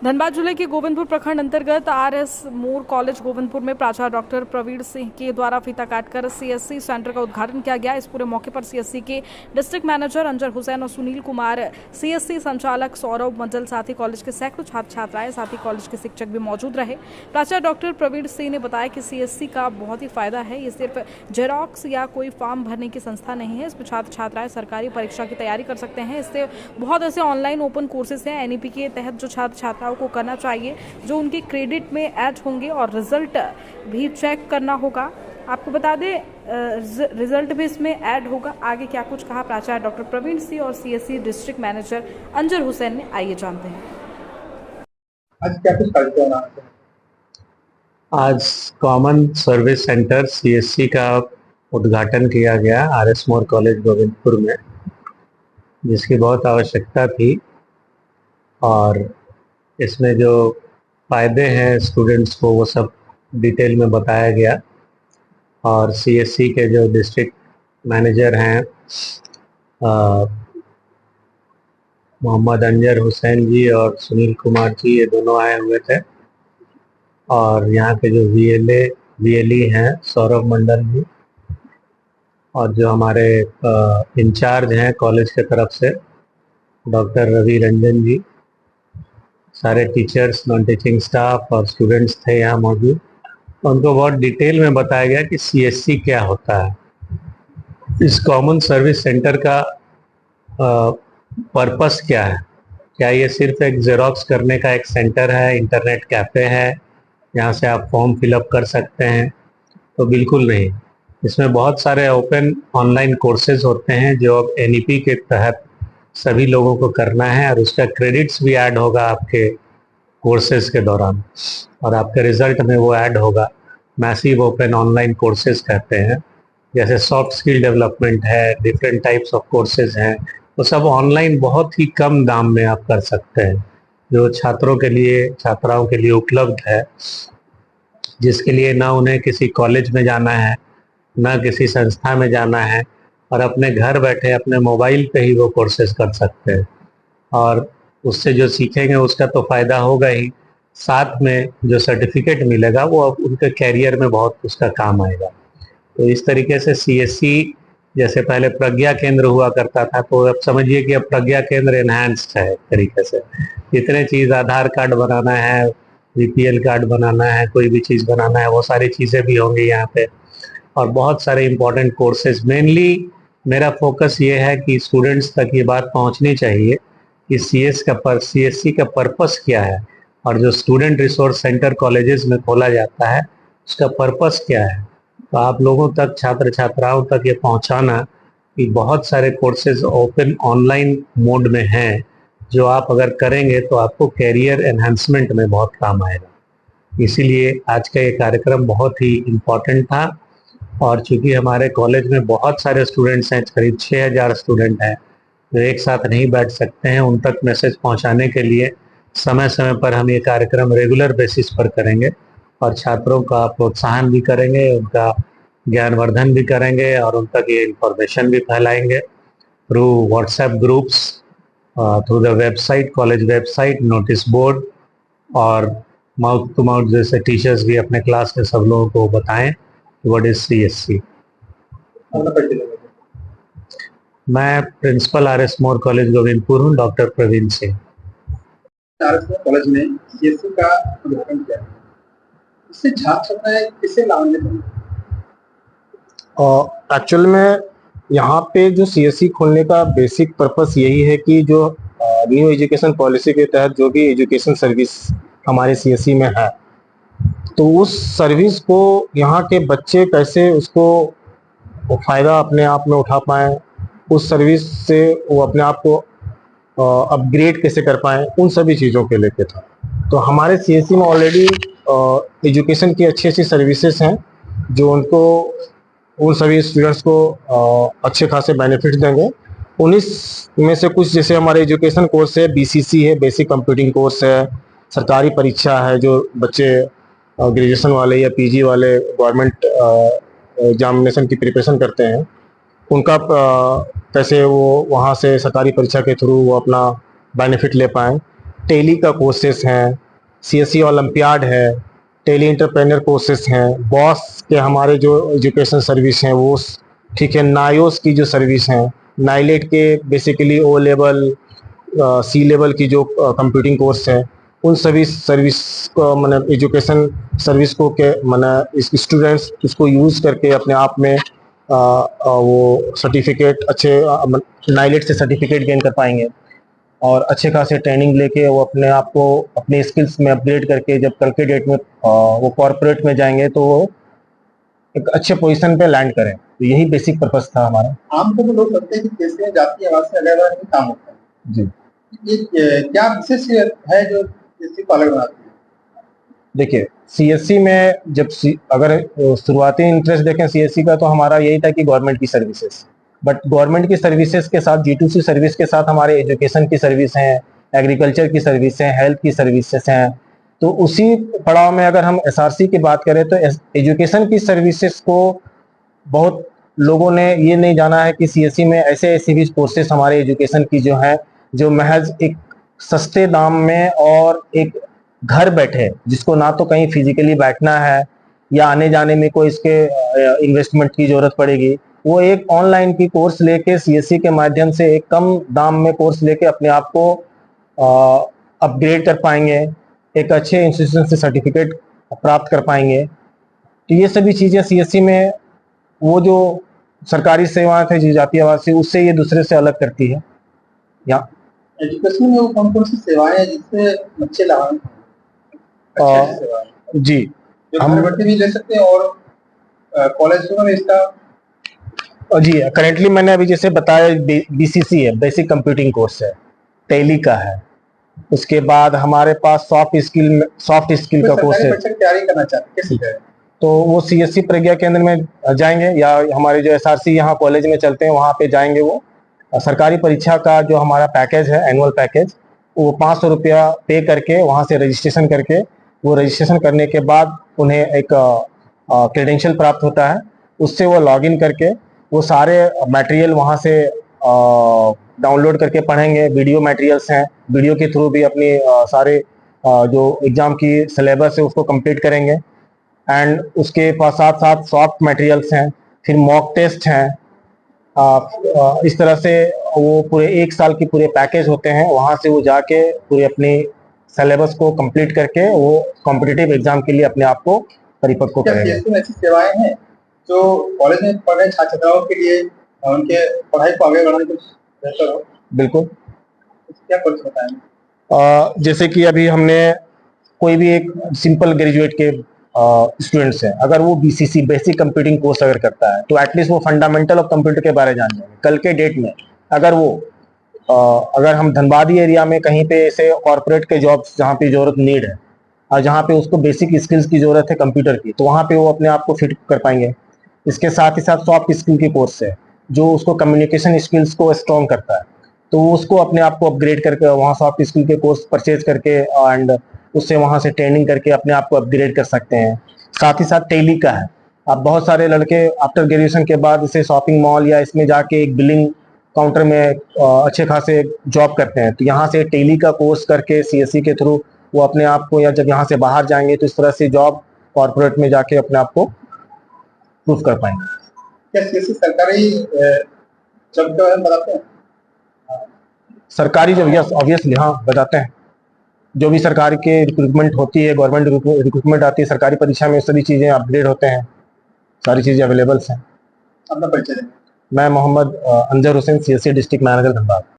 धनबाद जिले के गोविंदपुर प्रखंड अंतर्गत आरएस मोर कॉलेज गोविंदपुर में प्राचार्य डॉक्टर प्रवीण सिंह के द्वारा फीता काटकर सीएससी सेंटर का उद्घाटन किया गया। इस पूरे मौके पर सीएससी के डिस्ट्रिक्ट मैनेजर अंजर हुसैन और सुनील कुमार, सीएससी संचालक सौरभ मंडल, साथ ही कॉलेज के सैकड़ों छात्र छात्राएं, साथ ही कॉलेज के शिक्षक भी मौजूद रहे। प्राचार्य डॉक्टर प्रवीण सिंह ने बताया कि सीएससी का बहुत ही फायदा है। ये सिर्फ जेरोक्स या कोई फॉर्म भरने की संस्था नहीं है। इसमें छात्र छात्राएं सरकारी परीक्षा की तैयारी कर सकते हैं। इससे बहुत ऐसे ऑनलाइन ओपन कोर्सेज हैं एनईपी के तहत जो छात्र छात्राओं को करना चाहिए, जो उनके क्रेडिट में ऐड होंगे और रिजल्ट भी चेक करना होगा। आपको बता दें रिजल्ट भी इसमें ऐड होगा। आगे क्या कुछ कहा प्राचार्य डॉक्टर प्रवीण सिंह और CSC district manager Anjar Hussain ने, आइए जानते हैं। आज क्या कुछ कार्यक्रम है? आज कॉमन सर्विस सेंटर सीएससी का उद्घाटन किया गया आरएस मोर कॉलेज गोविंदपुर में, जिसकी बहुत आवश्यकता थी। और इसमें जो फ़ायदे हैं स्टूडेंट्स को वो सब डिटेल में बताया गया। और सीएससी के जो डिस्ट्रिक्ट मैनेजर हैं मोहम्मद अंजर हुसैन जी और सुनील कुमार जी, ये दोनों आए हुए थे। और यहाँ के जो वीएलई हैं सौरभ मंडल जी, और जो हमारे इंचार्ज हैं कॉलेज के तरफ से डॉक्टर रवि रंजन जी, सारे टीचर्स, नॉन टीचिंग स्टाफ और स्टूडेंट्स थे यहाँ मौजूद। उनको बहुत डिटेल में बताया गया कि सीएससी क्या होता है, इस कॉमन सर्विस सेंटर का पर्पस क्या है। क्या ये सिर्फ एक जेरोक्स करने का एक सेंटर है, इंटरनेट कैफ़े है जहाँ से आप फॉर्म फिलअप कर सकते हैं? तो बिल्कुल नहीं। इसमें बहुत सारे ओपन ऑनलाइन कोर्सेज होते हैं जो अब एनईपी के तहत सभी लोगों को करना है, और उसका क्रेडिट्स भी ऐड होगा आपके कोर्सेज के दौरान, और आपके रिजल्ट में वो ऐड होगा। मैसिव ओपन ऑनलाइन कोर्सेज कहते हैं, जैसे सॉफ्ट स्किल डेवलपमेंट है, डिफरेंट टाइप्स ऑफ कोर्सेज हैं, वो सब ऑनलाइन बहुत ही कम दाम में आप कर सकते हैं, जो छात्रों के लिए, छात्राओं के लिए उपलब्ध है, जिसके लिए ना उन्हें किसी कॉलेज में जाना है, ना किसी संस्था में जाना है, और अपने घर बैठे अपने मोबाइल पे ही वो कोर्सेज कर सकते हैं। और उससे जो सीखेंगे उसका तो फ़ायदा होगा ही, साथ में जो सर्टिफिकेट मिलेगा वो अब उनके कैरियर में बहुत उसका काम आएगा। तो इस तरीके से सीएससी, जैसे पहले प्रज्ञा केंद्र हुआ करता था, तो अब समझिए कि अब प्रज्ञा केंद्र एनहांस्ड है एक तरीके से। जितने चीज़, आधार कार्ड बनाना है, बीपीएल कार्ड बनाना है, कोई भी चीज़ बनाना है, वो सारी चीज़ें भी होंगी यहाँ पे। और बहुत सारे इम्पोर्टेंट कोर्सेज, मेनली मेरा फोकस ये है कि स्टूडेंट्स तक ये बात पहुँचनी चाहिए कि सीएससी का पर्पस क्या है, और जो स्टूडेंट रिसोर्स सेंटर कॉलेजेस में खोला जाता है उसका पर्पस क्या है। तो आप लोगों तक, छात्र छात्राओं तक ये पहुंचाना कि बहुत सारे कोर्सेज ओपन ऑनलाइन मोड में हैं, जो आप अगर करेंगे तो आपको कैरियर एनहांसमेंट में बहुत काम आएगा। इसीलिए आज का ये कार्यक्रम बहुत ही इम्पोर्टेंट था। और चूँकि हमारे कॉलेज में बहुत सारे स्टूडेंट्स हैं, करीब 6000 स्टूडेंट हैं जो एक साथ नहीं बैठ सकते हैं, उन तक मैसेज पहुंचाने के लिए समय समय पर हम ये कार्यक्रम रेगुलर बेसिस पर करेंगे, और छात्रों का प्रोत्साहन भी करेंगे, उनका ज्ञानवर्धन भी करेंगे, और उन तक ये इन्फॉर्मेशन भी फैलाएंगे through WhatsApp groups, through the website, college website, notice board, और माउथ टू माउथ, जैसे टीचर्स भी अपने क्लास में सब लोगों को बताएं व्हाट इज सीएससी। मैं principal RS More college Govindpur हूँ, doctor Praveen Singh. RS More college में सीएससी का उद्घाटन किया, इससे छात्र छात्राएं किससे लाभान्वित होंगे? एक्चुअल में यहाँ पे जो सीएससी खोलने का बेसिक पर्पस यही है कि जो न्यू एजुकेशन पॉलिसी के तहत जो भी एजुकेशन सर्विस हमारे सीएससी में है, तो उस सर्विस को यहाँ के बच्चे कैसे उसको फ़ायदा अपने आप में उठा पाएँ, उस सर्विस से वो अपने आप को अपग्रेड कैसे कर पाएँ, उन सभी चीज़ों के लेके था। तो हमारे सीएससी में ऑलरेडी एजुकेशन की अच्छी अच्छी सर्विसेज हैं जो उनको, उन सभी स्टूडेंट्स को अच्छे खासे बेनिफिट देंगे। उन्हीं में से कुछ, जैसे हमारे एजुकेशन कोर्स है, बीसीसी है, बेसिक कंप्यूटिंग कोर्स है, सरकारी परीक्षा है जो बच्चे ग्रेजुएशन वाले या पीजी वाले गवर्नमेंट एग्जामिनेशन की प्रिपरेशन करते हैं, उनका कैसे वो वहाँ से सरकारी परीक्षा के थ्रू वो अपना बेनिफिट ले पाएँ। टेली का कोर्सेस हैं, सीएससी ओलंपियाड है, टेली इंटरप्रेन्योर कोर्सेस हैं, बॉस के हमारे जो एजुकेशन सर्विस हैं वो, ठीक है, नायोस की जो सर्विस हैं, नाइलेट के बेसिकली ओ लेवल सी लेवल की जो कंप्यूटिंग कोर्स है, उन सभी सर्विस को मतलब एजुकेशन सर्विस को के इस स्टूडेंट्स उसको यूज़ करके अपने आप में वो सर्टिफिकेट अच्छे नाइलेट से सर्टिफिकेट गेन कर पाएंगे और अच्छे खासे ट्रेनिंग लेके वो अपने आप को अपने स्किल्स में अपग्रेड करके जब कल के डेट में वो कॉरपोरेट में जाएंगे तो वो एक अच्छे पोजीशन पे लैंड करें। तो यही बेसिक पर्पस था हमारा। आमतौर पर लोग कहते हैं कि कैसे जातीय आवाज से अलग अलग काम होता है। जी, ये क्या विशेष है जो सीएससी को अलग बनाती है? देखिए सीएससी में जब अगर शुरुआती इंटरेस्ट देखें सीएससी का तो हमारा यही था कि गवर्नमेंट की सर्विसेज, बट गवर्नमेंट की सर्विसेज के साथ G2C सर्विस के साथ हमारे एजुकेशन की सर्विस हैं, एग्रीकल्चर की सर्विस हैं, हेल्थ की सर्विसेज हैं। तो उसी पड़ाव में अगर हम SRC की बात करें तो एजुकेशन की सर्विसेज को बहुत लोगों ने ये नहीं जाना है कि सीएससी में ऐसे ऐसे भी कोर्सेज हमारे एजुकेशन की जो है जो महज एक सस्ते दाम में और एक घर बैठे जिसको ना तो कहीं फिजिकली बैठना है या आने जाने में कोई इसके इन्वेस्टमेंट की जरूरत पड़ेगी, वो एक ऑनलाइन की कोर्स लेके सीएससी के माध्यम से एक कम दाम में कोर्स लेके अपने आप को अपग्रेड कर पाएंगे, एक अच्छे इंस्टीट्यूशन से सर्टिफिकेट प्राप्त कर पाएंगे। तो ये सभी चीज़ें सीएससी में वो जो सरकारी सेवाएं थे जो जातीय आवाज से उससे ये दूसरे से अलग करती है। या एजुकेशन में वो कौन कौन सी सेवाएं हैं जिससे बच्चे लाभान्वित हों? जी, हम घर बैठे भी ले सकते हैं और कॉलेज में इसका जी करेंटली मैंने अभी जैसे बताया बीसीसी है, बेसिक कंप्यूटिंग कोर्स है, टेली का है, उसके बाद हमारे पास सॉफ्ट स्किल का कोर्स है। तैयारी करना चाहते हैं कैसे करें? तो वो सीएससी प्रज्ञा केंद्र में जाएंगे या हमारे जो SRC यहाँ कॉलेज में चलते हैं वहाँ पे जाएंगे। वो सरकारी परीक्षा का जो हमारा पैकेज है एनुअल पैकेज, वो 500 रुपया पे करके वहाँ से रजिस्ट्रेशन करके वो रजिस्ट्रेशन करने के बाद उन्हें एक क्रेडेंशियल प्राप्त होता है, उससे वो लॉगिन करके वो सारे मटेरियल वहाँ से डाउनलोड करके पढ़ेंगे। वीडियो मटेरियल्स हैं, वीडियो के थ्रू भी अपनी सारे जो एग्ज़ाम की सिलेबस है उसको कंप्लीट करेंगे। एंड उसके साथ साथ सॉफ्ट मटेरियल्स हैं, फिर मॉक टेस्ट हैं। इस तरह से वो पूरे 1 साल की पूरे पैकेज होते हैं, वहाँ से वो जाके पूरे अपनी सिलेबस को कंप्लीट करके वो कॉम्पिटिटिव एग्जाम के लिए अपने आप को परिपक्व करेंगे। ऐसी सेवाएं हैं जो कॉलेज में पढ़ रहे छात्र छात्राओं के लिए उनके पढ़ाई को आगे बढ़ाने कुछ बेहतर हो? बिल्कुल, क्या कुछ बताएं? जैसे कि अभी हमने कोई भी एक सिंपल ग्रेजुएट के स्टूडेंट्स हैं, अगर वो बीसीसी बेसिक कंप्यूटिंग कोर्स अगर करता है तो एटलीस्ट वो फंडामेंटल ऑफ कंप्यूटर के बारे में जान जाएंगे। कल के डेट में अगर वो अगर हम धनबादी एरिया में कहीं पे ऐसे कॉर्पोरेट के जॉब्स जहाँ पे जरूरत नीड है और जहाँ पे उसको बेसिक स्किल्स की जरूरत है कंप्यूटर की, तो वहाँ पे वो अपने आप को फिट कर पाएंगे। इसके साथ ही साथ सॉफ्ट स्किल की कोर्स है जो उसको कम्युनिकेशन स्किल्स को स्ट्रॉन्ग करता है, तो वो उसको अपने आप को अपग्रेड करके वहाँ सॉफ्ट स्किल के कोर्स परचेज करके एंड उससे वहाँ से ट्रेनिंग करके अपने आप को अपग्रेड कर सकते हैं। साथ ही साथ टेली का है, अब बहुत सारे लड़के आफ्टर ग्रेजुएशन के बाद इसे शॉपिंग मॉल या इसमें जाके एक बिलिंग काउंटर में अच्छे खासे जॉब करते हैं, तो यहाँ से टेली का कोर्स करके सीएससी के थ्रू वो अपने आप को, या जब यहाँ से बाहर जाएंगे तो इस तरह से जॉब कॉर्पोरेट में जाके अपने आप को प्रूफ कर पाएंगे। क्या सीएससी सरकारी जॉब के बारे में बताते हैं? सरकारी जॉब, यस ऑब्वियसली, हाँ बताते हैं। जो भी सरकार के रिक्रूटमेंट होती है, गवर्नमेंट रिक्रूटमेंट आती है, सरकारी परीक्षा में सभी चीज़ें अपग्रेड होते हैं, सारी चीज़ें अवेलेबल हैं। अपना परिचय दें। मैं Mohammad Anjar Hussain, CSC district manager Dhanbad.